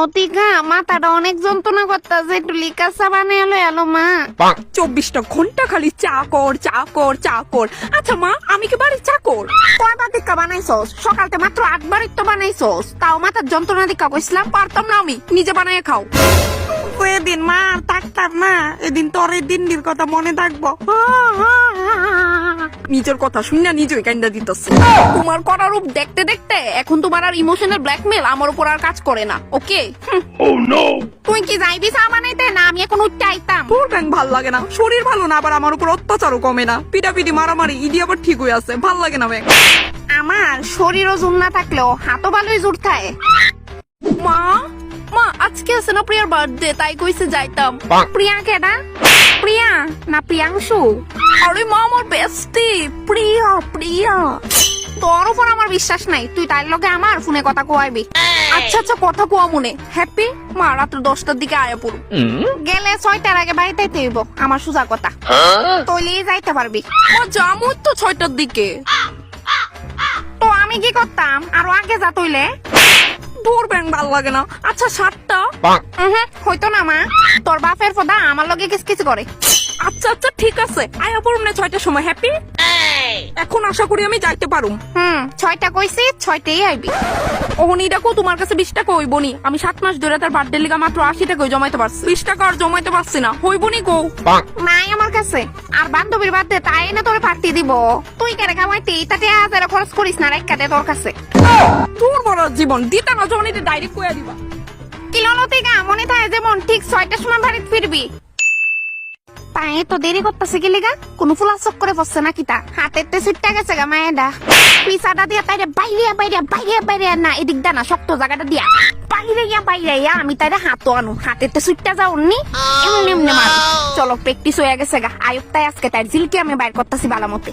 অতিকা মাথাটা অনেক যন্ত্রণা করতেছে, একটু লিকাসা বানিয়ে এলো মা। 24টা ঘন্টা খালি চাকর চাকর চাকর। আচ্ছা মা, আমি কি বাড়ির চাকর? কয়বার দিকা বানাইছস? সকালতে মাত্র 8 বারই তো বানাইছস, তাও মাথার যন্ত্রণা দিকা কইছিলাম। পারতাম না, আমি নিজে বানায় খাও। এদিন মা আর থাকতাম না, এদিন তোর এই দিনটির কথা মনে থাকবো। নিজের কথা শুনে নিজেই কান্দা দিতেছে। তোমার করা রূপ দেখতে দেখতে এখন তোমার আর ইমোশনাল ব্ল্যাকমেল আমার উপর আর কাজ করে না। ওকে, তুই কি যাইবি চা বানাইতে? না আমি এখন উঠতে আইতাম। তোর ব্যাং ভাল লাগে না, শরীর ভালো না, আবার আমার উপর অত্যাচারও কমে না। পিটাপিটি মারামারি ইডি আবার ঠিক হয়ে আছে, ভাল লাগে না ব্যাং। আমার শরীরও জোর না থাকলেও হাতও ভালোই জোর থাকে। মা মা, আজকে আছে না প্রিয়ার বার্থডে, তাই কইছে যাইতাম। প্রিয়া কেডা? প্রিয়া না প্রিয়াংশু? আরে মা, আমার বেস্টি প্রিয়া প্রিয়া। তোর উপর আমার বিশ্বাস নাই, তুই তার লগে আমার ফোনে কথা কোয়াইবি। আচ্ছা আচ্ছা, কথা কোয়া মনে। হ্যাপি মা, রাত্র 10টার দিকে আয়া পড়ু। গেলে 6টার আগে বাড়িতে হইব, আমার সোজা কথা। তৈলেই যাইতে পারবি। মা যামু তো 6টার দিকে। তো আমি কি করতাম? আরো আগে যা তৈলে। দূর ব্যাং ভাল লাগে না। আচ্ছা 7টা। হইতো না মা, তোর বাপের ফদা আমার লগে কিস কিস করে। আচ্ছা আচ্ছা ঠিক আছে, আয়া পড়ুম না 6টার সময়। হ্যাপি, এখন আশা করি আমি যাইতে পারুম। 6টা কইছি, 6টাই আইবি। ওহনি ডাকো, তোমার কাছে 20 টাকা হইবনি। আমি 7 মাস ধরে তার বার্থডে লিগা মাত্র 80 টাকা জমাইতে পারছি। 20 টাকা আর জমাইতে পারছি না, হইবনি গো। নাই আমার কাছে। আর বান্ধবীর বাদ দে, তাই না তোরে পার্টি দিব। তুই কেন কামাইতে তাতে 1000 খরচ করিস না, রাখা দে তোর কাছে। তোর বড় জীবন দিতা না, জনিতে ডাইরেক্ট কইয়া দিবা। কিললতিকা মনে থাকে যেমন ঠিক 6টার সময় বাড়িতে ফিরবি। তাই তো দেরি করতেছে কি লিগা? কোন ফুলা চক করে বসছে নাকি তা? হাতের তে ছুটটা গেছে গা মায়েরা। পিছাটা দিয়া তাইরে বাইরে না, এদিক দা না শক্ত জায়গাটা দিয়া বাইরে আমি তাইরে হাতও আনু। হাতের তে ছুটটা যাও নি, এমনি মার। চলো প্র্যাকটিস হয়ে গেছে গা। আয়ুক্তায় আজকে তাই জিলকে আমি বাইর করতেছি বালামতে।